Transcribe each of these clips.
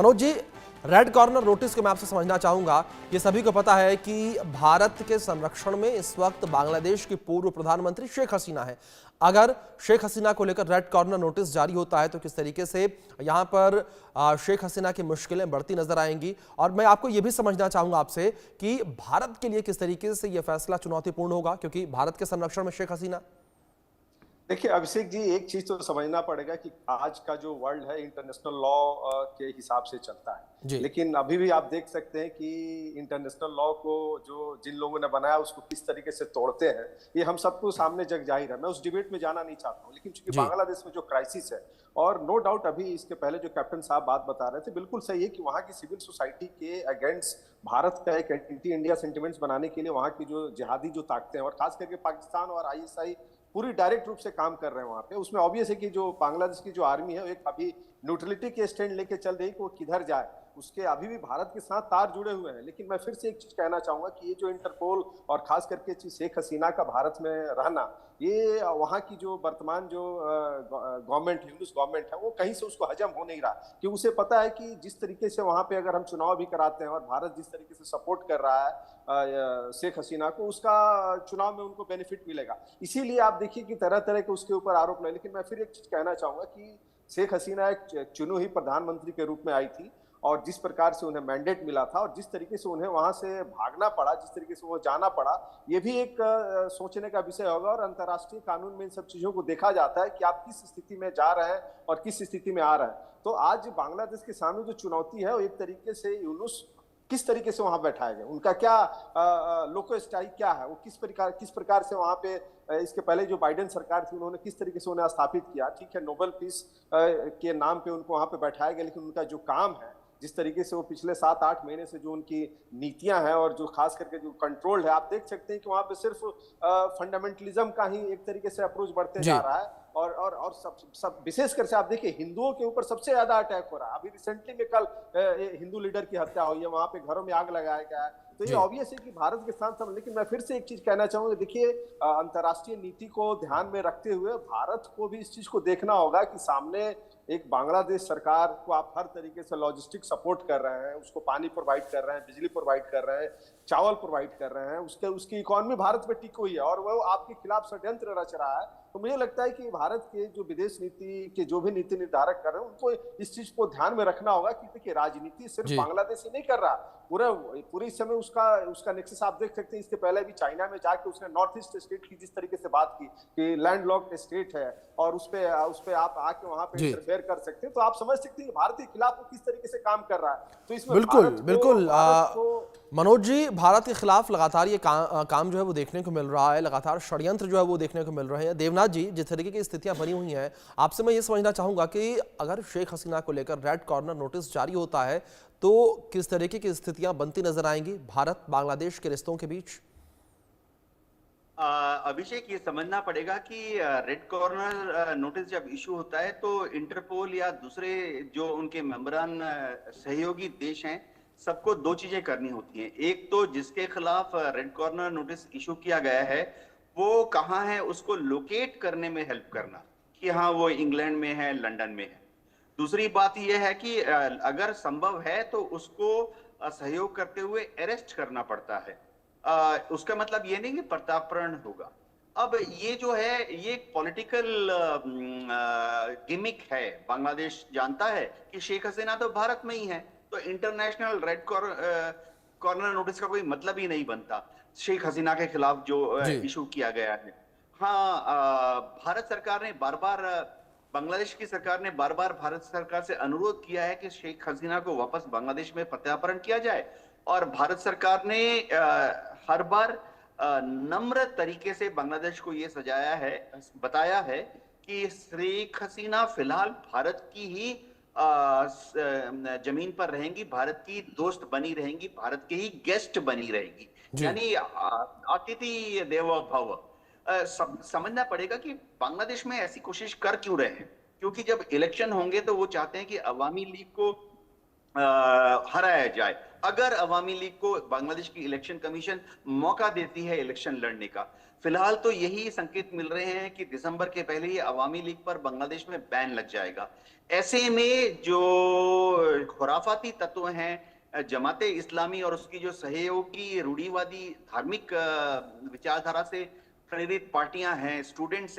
Manoj ji, red corner notice को मैं आपसे समझना चाहूंगा। ये सभी को पता है कि भारत के संरक्षण में इस वक्त बांग्लादेश की पूर्व प्रधानमंत्री शेख हसीना है। अगर शेख हसीना को लेकर रेड कॉर्नर नोटिस जारी होता है तो किस तरीके से यहां पर शेख हसीना की मुश्किलें बढ़ती नजर आएंगी। और मैं आपको यह भी समझना चाहूंगा आपसे कि भारत के लिए किस तरीके से यह फैसला चुनौतीपूर्ण होगा, क्योंकि भारत के संरक्षण में शेख हसीना। देखिए अभिषेक जी, एक चीज तो समझना पड़ेगा कि आज का जो वर्ल्ड है इंटरनेशनल लॉ के हिसाब से चलता है। जी। लेकिन अभी भी आप देख सकते हैं कि इंटरनेशनल लॉ को जो जिन लोगों ने बनाया उसको किस तरीके से तोड़ते हैं, ये हम सबको सामने जग जाहिर है। मैं उस डिबेट में जाना नहीं चाहता हूँ, लेकिन चूंकि जी। बांग्लादेश में जो क्राइसिस है, और नो डाउट अभी इसके पहले जो कैप्टन साहब बात बता रहे थे बिल्कुल सही है कि वहाँ की सिविल सोसाइटी के अगेंस्ट भारत का एक एंटी इंडिया सेंटिमेंट्स बनाने के लिए वहाँ की जो जिहादी जो ताकतें हैं, और खास करके पाकिस्तान और आईएसआई पूरी डायरेक्ट रूप से काम कर रहे हैं वहां पे। उसमें ऑब्वियस है कि जो बांग्लादेश की जो आर्मी है वो एक अभी न्यूट्रलिटी के स्टैंड लेके चल रही है कि वो किधर जाए। उसके अभी भी भारत के साथ तार जुड़े हुए हैं। लेकिन मैं फिर से एक चीज कहना चाहूंगा कि ये जो इंटरपोल और खास करके शेख हसीना का भारत में रहना, ये वहाँ की जो वर्तमान जो गवर्नमेंट है, गवर्नमेंट है, वो कहीं से उसको हजम हो नहीं रहा। कि उसे पता है कि जिस तरीके से वहां पे अगर हम चुनाव भी कराते हैं और भारत जिस तरीके से सपोर्ट कर रहा है शेख हसीना को, उसका चुनाव में उनको बेनिफिट मिलेगा। इसीलिए आप देखिए कि तरह तरह के उसके ऊपर आरोप लगे। लेकिन मैं फिर एक चीज कहना चाहूंगा कि शेख हसीना एक चुनी हुई प्रधानमंत्री के रूप में आई थी, और जिस प्रकार से उन्हें मैंडेट मिला था और जिस तरीके से उन्हें वहां से भागना पड़ा, जिस तरीके से वो जाना पड़ा, ये भी एक सोचने का विषय होगा। और अंतर्राष्ट्रीय कानून में इन सब चीजों को देखा जाता है कि आप किस स्थिति में जा रहे हैं और किस स्थिति में आ रहे हैं। तो आज बांग्लादेश के सामने जो चुनौती है वो एक तरीके से यूनुस किस तरीके से वहां बैठाया गया, उनका क्या लोको स्टाइल क्या है, वो किस प्रकार से वहां पे इसके पहले जो बाइडेन सरकार थी उन्होंने किस तरीके से उन्हें स्थापित किया। ठीक है, नोबेल पीस के नाम पे उनको वहां पे बैठाया गया, लेकिन उनका जो काम है, जिस तरीके से वो पिछले 7-8 महीने से जो उनकी नीतियां हैं और जो खास करके जो कंट्रोल है, आप देख सकते हैं कि वहां पे सिर्फ फंडामेंटलिज्म का ही एक तरीके से अप्रोच बढ़ते जा जी। रहा है। और सब विशेषकर से आप देखिए हिंदुओं के ऊपर सबसे ज्यादा अटैक हो रहा है। अभी रिसेंटली में कल हिंदू लीडर की हत्या हुई है, वहां पे घरों में आग लगाया गया है। तो ये जी। ऑब्वियस है कि भारत के साथ सब। लेकिन मैं फिर से एक चीज कहना चाहूंगा, देखिए अंतर्राष्ट्रीय नीति को ध्यान में रखते हुए भारत को भी इस चीज को देखना होगा कि सामने एक बांग्लादेश सरकार को आप हर तरीके से लॉजिस्टिक सपोर्ट कर रहे हैं, उसको पानी प्रोवाइड कर रहे हैं, बिजली प्रोवाइड कर रहे हैं, चावल प्रोवाइड कर रहे हैं, उसकी इकोनॉमी भारत में टिकी हुई है और वो आपके खिलाफ षड्यंत्र रच रहा है। तो मुझे लगता है कि भारत के जो विदेश नीति के जो भी नीति निर्धारक कर रहे हैं उनको इस चीज को ध्यान में रखना होगा कि देखिए राजनीति सिर्फ जी। बांग्लादेश ही नहीं कर रहा, पूरे इस समय उसका उसका नेक्सस आप देख सकते हैं। इसके पहले भी चाइना में जाके उसने नॉर्थ ईस्ट स्टेट की जिस तरीके से बात की कि लैंडलॉक्ड स्टेट है और उस पे आप आके वहां पे जी। इंटरफेयर कर सकते हैं। तो आप समझ सकते हैं भारत के खिलाफ वो किस तरीके से काम कर रहा है। तो इसमें बिल्कुल बिल्कुल। भारत को मनोज जी, भारत के खिलाफ लगातार ये काम जो है वो देखने को मिल रहा है, लगातार षड्यंत्र जो है वो देखने को मिल रहे हैं। देवनाथ जी, जिस तरीके की स्थितियां बनी हुई हैं, आपसे मैं ये समझना चाहूंगा कि अगर शेख हसीना को लेकर रेड कॉर्नर नोटिस जारी होता है तो किस तरीके की स्थितियां बनती नजर आएंगी भारत बांग्लादेश के रिश्तों के बीच। अभिषेक, ये समझना पड़ेगा कि रेड कॉर्नर नोटिस जब इशू होता है तो इंटरपोल या दूसरे जो उनके मेंबरान सहयोगी देश हैं, सबको दो चीजें करनी होती हैं। एक तो जिसके खिलाफ रेड कॉर्नर नोटिस इशू किया गया है वो कहाँ है उसको लोकेट करने में हेल्प करना, कि हाँ वो इंग्लैंड में है, लंदन में है। दूसरी बात यह है कि अगर संभव है तो उसको सहयोग करते हुए अरेस्ट करना पड़ता है। उसका मतलब ये नहीं कि प्रताड़ना होगा। अब ये जो है ये एक पॉलिटिकल गिमिक है। बांग्लादेश जानता है कि शेख हसीना तो भारत में ही है, तो इंटरनेशनल रेड कॉर्नर नोटिस का कोई मतलब ही नहीं बनता शेख हसीना के खिलाफ जो जी। इशू किया गया है। हाँ, भारत सरकार ने बार बार बांग्लादेश की सरकार ने बार बार भारत सरकार से अनुरोध किया है कि शेख हसीना को वापस बांग्लादेश में प्रत्यार्पण किया जाए, और भारत सरकार ने हर बार नम्र तरीके से बांग्लादेश को यह सजाया है, बताया है कि शेख हसीना फिलहाल भारत की ही जमीन पर रहेंगी, भारत की दोस्त बनी रहेंगी, भारत के ही गेस्ट बनी रहेंगी, जी। यानी अतिथि देवो भव। समझना पड़ेगा कि बांग्लादेश में ऐसी कोशिश कर क्यों रहे हैं, क्योंकि जब इलेक्शन होंगे तो वो चाहते हैं कि अवामी लीग को हराया जाए। अगर अवामी लीग को बांग्लादेश की इलेक्शन कमीशन मौका देती है इलेक्शन लड़ने का, फिलहाल तो यही संकेत मिल रहे हैं कि दिसंबर के पहले ही अवामी लीग पर बांग्लादेश में बैन लग जाएगा। ऐसे में जो खुराफाती तत्व हैं, जमाते इस्लामी और उसकी जो सहयोगी रूढ़िवादी धार्मिक विचारधारा से प्रेरित पार्टियां हैं, स्टूडेंट्स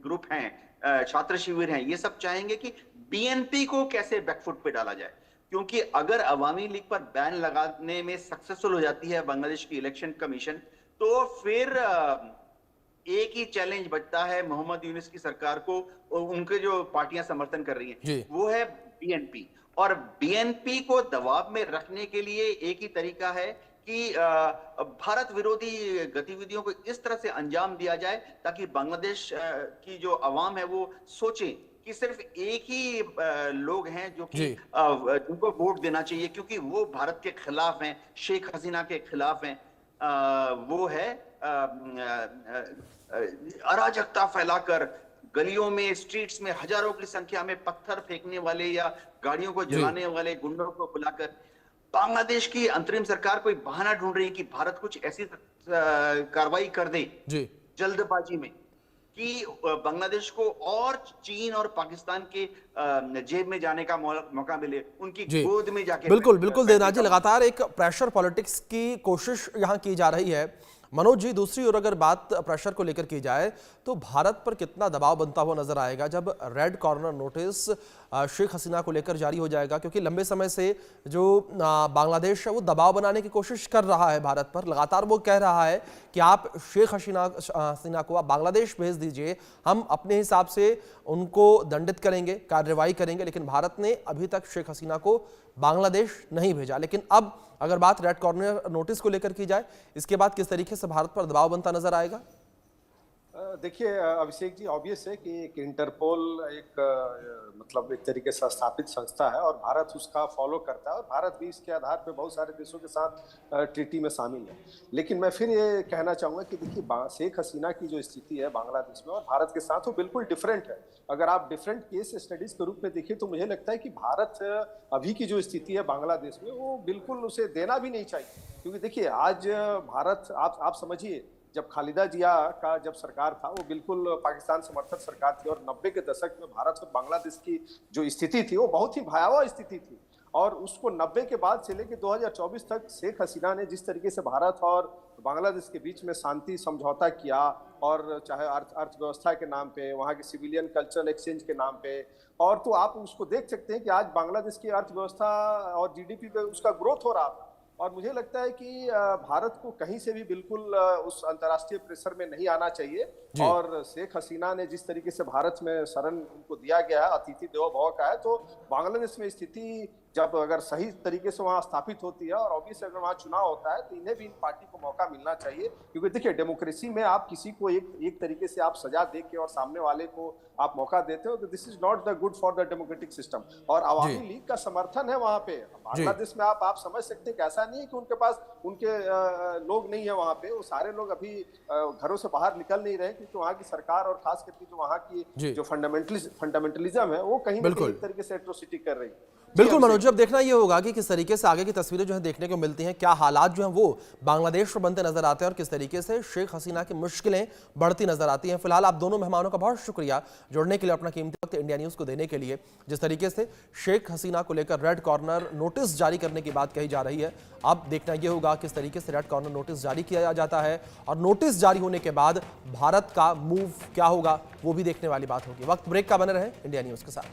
ग्रुप हैं, छात्र शिविर हैं, ये सब चाहेंगे कि बीएनपी को कैसे बैकफुट पे डाला जाए। क्योंकि अगर अवामी लीग पर बैन लगाने में सक्सेसफुल हो जाती है बांग्लादेश की इलेक्शन कमीशन, तो फिर एक ही चैलेंज बचता है मोहम्मद यूनुस की सरकार को, और उनके जो पार्टियां समर्थन कर रही हैं, वो है बीएनपी। और बीएनपी को दबाव में रखने के लिए एक ही तरीका है कि भारत विरोधी गतिविधियों को इस तरह से अंजाम दिया जाए ताकि बांग्लादेश की जो अवाम है वो सोचे कि सिर्फ एक ही लोग हैं जो कि जिनको वोट देना चाहिए, क्योंकि वो भारत के खिलाफ हैं, शेख हसीना के खिलाफ हैं। वो है अराजकता फैलाकर गलियों में, स्ट्रीट्स में हजारों की संख्या में पत्थर फेंकने वाले या गाड़ियों को जलाने वाले गुंडों को बुलाकर बांग्लादेश की अंतरिम सरकार कोई बहाना ढूंढ रही है कि भारत कुछ ऐसी कार्रवाई कर दे जल्दबाजी में कि बांग्लादेश को और चीन और पाकिस्तान के जेब में जाने का मौका मिले, उनकी गोद में जाके। बिल्कुल बिल्कुल देवनाथ जी, लगातार एक प्रेशर पॉलिटिक्स की कोशिश यहां की जा रही है। मनोज जी, दूसरी ओर अगर बात प्रेशर को लेकर की जाए तो भारत पर कितना दबाव बनता हुआ नजर आएगा जब red corner notice Sheikh Hasina को लेकर जारी हो जाएगा, क्योंकि लंबे समय से जो बांग्लादेश है वो दबाव बनाने की कोशिश कर रहा है भारत पर। लगातार वो कह रहा है कि आप शेख हसीना को आप बांग्लादेश भेज दीजिए, हम अपने हिसाब से उनको दंडित करेंगे, कार्रवाई करेंगे। लेकिन भारत ने अभी तक शेख हसीना को बांग्लादेश नहीं भेजा। लेकिन अब अगर बात रेड कॉर्नर नोटिस को लेकर की जाए, इसके बाद किस तरीके से भारत पर दबाव बनता नजर आएगा? देखिए अभिषेक जी, ऑब्वियस है कि एक इंटरपोल मतलब एक तरीके से स्थापित संस्था है और भारत उसका फॉलो करता है, और भारत भी इसके आधार पे बहुत सारे देशों के साथ ट्रीटी में शामिल है। लेकिन मैं फिर ये कहना चाहूँगा कि देखिए शेख हसीना की जो स्थिति है बांग्लादेश में और भारत के साथ, वो बिल्कुल डिफरेंट है। अगर आप डिफरेंट केस स्टडीज के रूप में देखिए तो मुझे लगता है कि भारत अभी की जो स्थिति है बांग्लादेश में, वो बिल्कुल उसे देना भी नहीं चाहिए। क्योंकि देखिए आज भारत, आप समझिए, जब खालिदा जिया का जब सरकार था, वो बिल्कुल पाकिस्तान समर्थक सरकार थी, और 90 के दशक में भारत और बांग्लादेश की जो स्थिति थी वो बहुत ही भयावह स्थिति थी। और उसको 90 के बाद से लेकर 2024 तक शेख हसीना ने जिस तरीके से भारत और बांग्लादेश के बीच में शांति समझौता किया, और चाहे अर्थव्यवस्था के नाम पे, वहाँ के सिविलियन कल्चरल एक्सचेंज के नाम पे, और तो आप उसको देख सकते हैं कि आज बांग्लादेश की अर्थव्यवस्था और जीडीपी पे उसका ग्रोथ हो रहा था। और मुझे लगता है कि भारत को कहीं से भी बिल्कुल उस अंतर्राष्ट्रीय प्रेशर में नहीं आना चाहिए। और शेख हसीना ने जिस तरीके से भारत में शरण उनको दिया गया है, अतिथि देवो भव का है, तो बांग्लादेश में स्थिति जब अगर सही तरीके से वहां स्थापित होती है, और ऑब्वियसली अगर वहां चुनाव होता है, तो इन्हें भी इन पार्टी को मौका मिलना चाहिए। क्योंकि देखिए डेमोक्रेसी में आप किसी को एक तरीके से आप सजा दे के और सामने वाले को आप मौका देते हो, तो this is not the good for the democratic system. और अवामी लीग का समर्थन है वहां पे बांग्लादेश में। आप समझ सकते हैं कि ऐसा नहीं है कि उनके पास उनके लोग नहीं है वहां पे, वो सारे लोग अभी घरों से बाहर निकल नहीं रहे, क्योंकि वहां की सरकार और खास करके जो वहां की जो फंडामेंटलिज्म है वो कहीं ना कहीं एक तरीके से एट्रोसिटी कर रही है। बिल्कुल मनोज, अब देखना ये होगा कि किस तरीके से आगे की तस्वीरें जो है देखने को मिलती हैं, क्या हालात जो हैं वो बांग्लादेश में बनते नजर आते हैं और किस तरीके से शेख हसीना की मुश्किलें बढ़ती नजर आती हैं। फिलहाल आप दोनों मेहमानों का बहुत शुक्रिया जुड़ने के लिए, अपना कीमती वक्त इंडिया न्यूज़ को देने के लिए। जिस तरीके से शेख हसीना को लेकर रेड कॉर्नर नोटिस जारी करने की बात कही जा रही है, अब देखना यह होगा किस तरीके से रेड कॉर्नर नोटिस जारी किया जाता है, और नोटिस जारी होने के बाद भारत का मूव क्या होगा वो भी देखने वाली बात होगी। वक्त ब्रेक का, बने रहे इंडिया न्यूज़ के साथ।